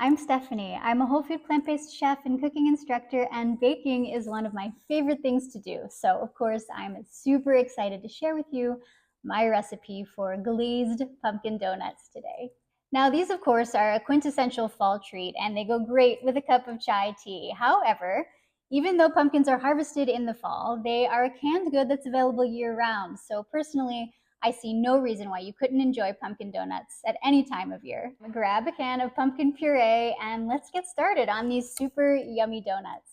I'm Stephanie. I'm a whole food plant-based chef and cooking instructor, and baking is one of my favorite things to do. So, of course, I'm super excited to share with you my recipe for glazed pumpkin donuts today. Now, these, of course, are a quintessential fall treat, and they go great with a cup of chai tea. However, even though pumpkins are harvested in the fall, they are a canned good that's available year-round. So personally, I see no reason why you couldn't enjoy pumpkin donuts at any time of year. Grab a can of pumpkin puree and let's get started on these super yummy donuts.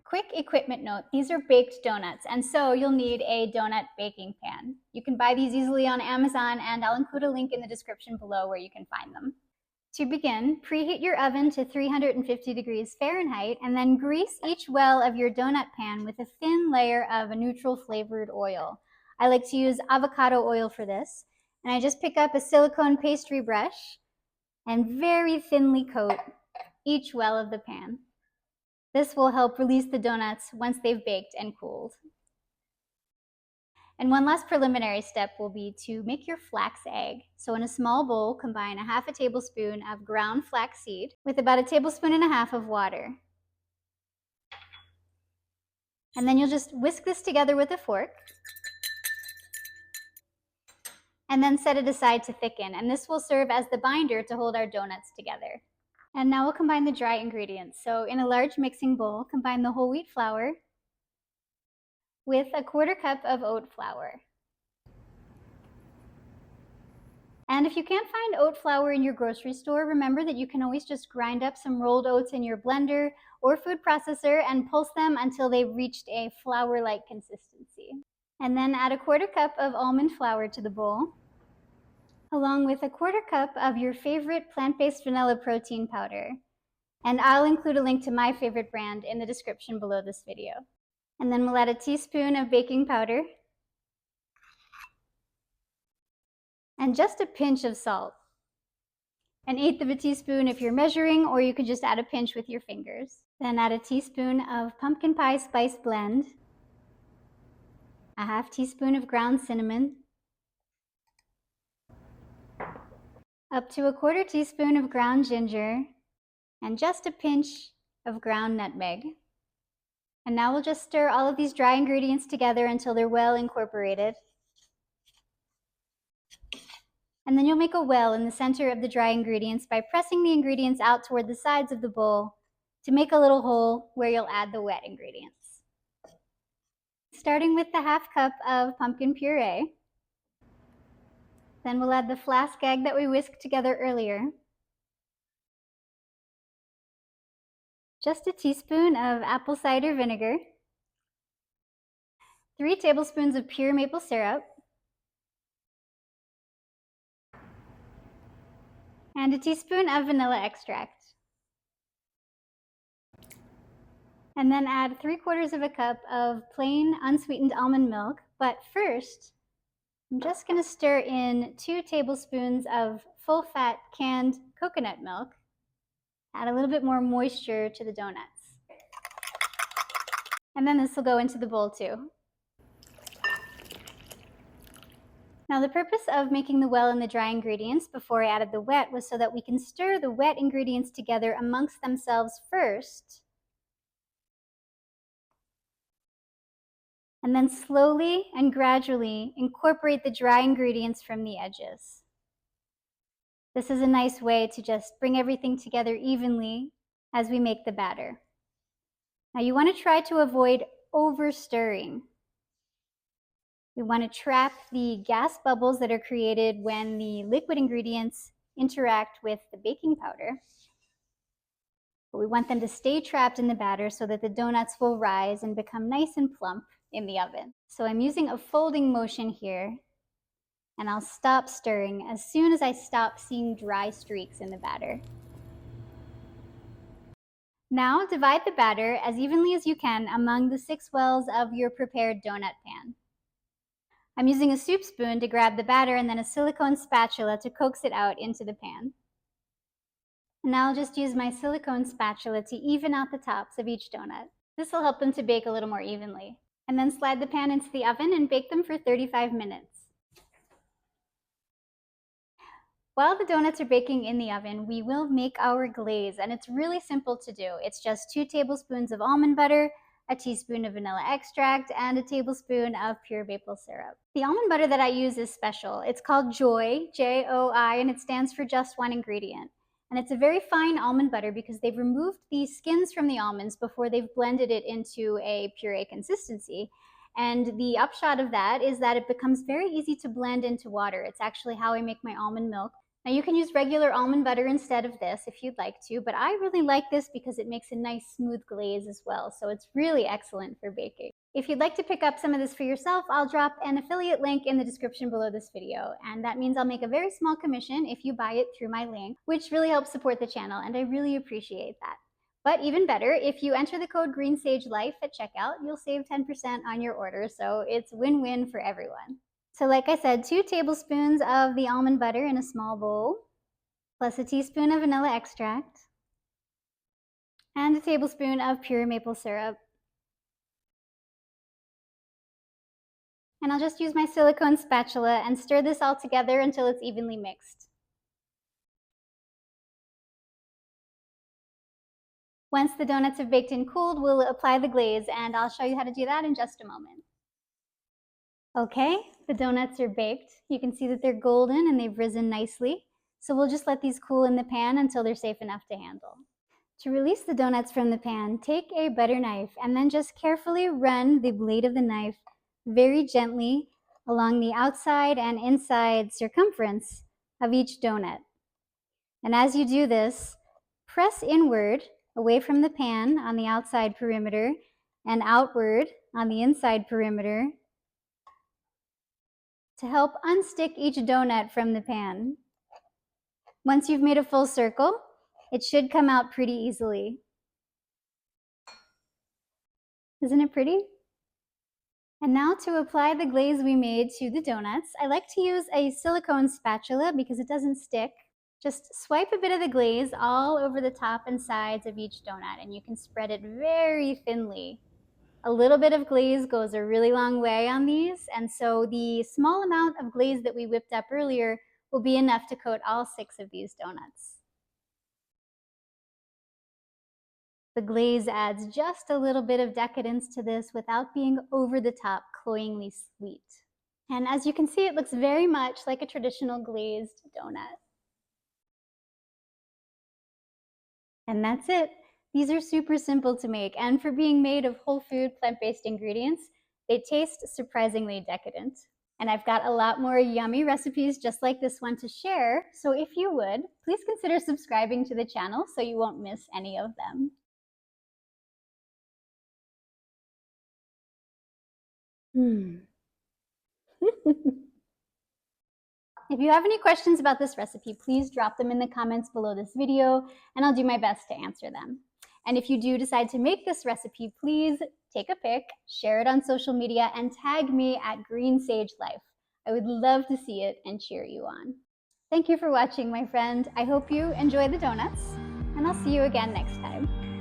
Quick equipment note, these are baked donuts, and so you'll need a donut baking pan. You can buy these easily on Amazon, and I'll include a link in the description below where you can find them. To begin, preheat your oven to 350 degrees Fahrenheit and then grease each well of your donut pan with a thin layer of a neutral flavored oil. I like to use avocado oil for this, and I just pick up a silicone pastry brush and very thinly coat each well of the pan. This will help release the donuts once they've baked and cooled. And one last preliminary step will be to make your flax egg. So in a small bowl, combine a half a tablespoon of ground flaxseed with about a tablespoon and a half of water. And then you'll just whisk this together with a fork and then set it aside to thicken. And this will serve as the binder to hold our donuts together. And now we'll combine the dry ingredients. So in a large mixing bowl, combine the whole wheat flour with a quarter cup of oat flour. And if you can't find oat flour in your grocery store, remember that you can always just grind up some rolled oats in your blender or food processor and pulse them until they've reached a flour-like consistency. And then add a quarter cup of almond flour to the bowl, along with a quarter cup of your favorite plant-based vanilla protein powder. And I'll include a link to my favorite brand in the description below this video. And then we'll add a teaspoon of baking powder and just a pinch of salt. An eighth of a teaspoon if you're measuring, or you could just add a pinch with your fingers. Then add a teaspoon of pumpkin pie spice blend, a half teaspoon of ground cinnamon, up to a quarter teaspoon of ground ginger, and just a pinch of ground nutmeg. And now we'll just stir all of these dry ingredients together until they're well incorporated. And then you'll make a well in the center of the dry ingredients by pressing the ingredients out toward the sides of the bowl to make a little hole where you'll add the wet ingredients. Starting with the half cup of pumpkin puree. Then we'll add the flask egg that we whisked together earlier. Just a teaspoon of apple cider vinegar. 3 tablespoons of pure maple syrup. And a teaspoon of vanilla extract. And then add 3/4 of a cup of plain unsweetened almond milk. But first, I'm just going to stir in 2 tablespoons of full-fat canned coconut milk. Add a little bit more moisture to the donuts. And then this will go into the bowl too. Now the purpose of making the well in the dry ingredients before I added the wet was so that we can stir the wet ingredients together amongst themselves first, and then slowly and gradually incorporate the dry ingredients from the edges. This is a nice way to just bring everything together evenly as we make the batter. Now you want to try to avoid over stirring. We want to trap the gas bubbles that are created when the liquid ingredients interact with the baking powder. But we want them to stay trapped in the batter so that the donuts will rise and become nice and plump in the oven. So I'm using a folding motion here, and I'll stop stirring as soon as I stop seeing dry streaks in the batter. Now divide the batter as evenly as you can among the 6 wells of your prepared donut pan. I'm using a soup spoon to grab the batter and then a silicone spatula to coax it out into the pan. And now I'll just use my silicone spatula to even out the tops of each donut. This will help them to bake a little more evenly. And then slide the pan into the oven and bake them for 35 minutes. While the donuts are baking in the oven, we will make our glaze, and it's really simple to do. It's just 2 tablespoons of almond butter, a teaspoon of vanilla extract, and a tablespoon of pure maple syrup. The almond butter that I use is special. It's called Joy, J-O-I, and it stands for just one ingredient. And it's a very fine almond butter because they've removed the skins from the almonds before they've blended it into a puree consistency. And the upshot of that is that it becomes very easy to blend into water. It's actually how I make my almond milk. Now you can use regular almond butter instead of this if you'd like to, but I really like this because it makes a nice smooth glaze as well, so it's really excellent for baking. If you'd like to pick up some of this for yourself, I'll drop an affiliate link in the description below this video, and that means I'll make a very small commission if you buy it through my link, which really helps support the channel, and I really appreciate that. But even better, if you enter the code GreenSageLife at checkout, you'll save 10% on your order, so it's win-win for everyone. So like I said, 2 tablespoons of the almond butter in a small bowl, plus a teaspoon of vanilla extract, and a tablespoon of pure maple syrup. And I'll just use my silicone spatula and stir this all together until it's evenly mixed. Once the donuts have baked and cooled, we'll apply the glaze, and I'll show you how to do that in just a moment. Okay, the donuts are baked. You can see that they're golden and they've risen nicely. So we'll just let these cool in the pan until they're safe enough to handle. To release the donuts from the pan, take a butter knife and then just carefully run the blade of the knife very gently along the outside and inside circumference of each donut. And as you do this, press inward away from the pan on the outside perimeter and outward on the inside perimeter to help unstick each donut from the pan. Once you've made a full circle, it should come out pretty easily. Isn't it pretty? And now to apply the glaze we made to the donuts, I like to use a silicone spatula because it doesn't stick. Just swipe a bit of the glaze all over the top and sides of each donut, and you can spread it very thinly. A little bit of glaze goes a really long way on these, and so the small amount of glaze that we whipped up earlier will be enough to coat all 6 of these donuts. The glaze adds just a little bit of decadence to this without being over the top, cloyingly sweet. And as you can see, it looks very much like a traditional glazed donut. And that's it. These are super simple to make, and for being made of whole food, plant-based ingredients, they taste surprisingly decadent. And I've got a lot more yummy recipes just like this one to share, so if you would, please consider subscribing to the channel so you won't miss any of them. If you have any questions about this recipe, please drop them in the comments below this video, and I'll do my best to answer them. And if you do decide to make this recipe, please take a pic, share it on social media, and tag me at GreenSageLife. I would love to see it and cheer you on. Thank you for watching, my friend. I hope you enjoy the donuts, and I'll see you again next time.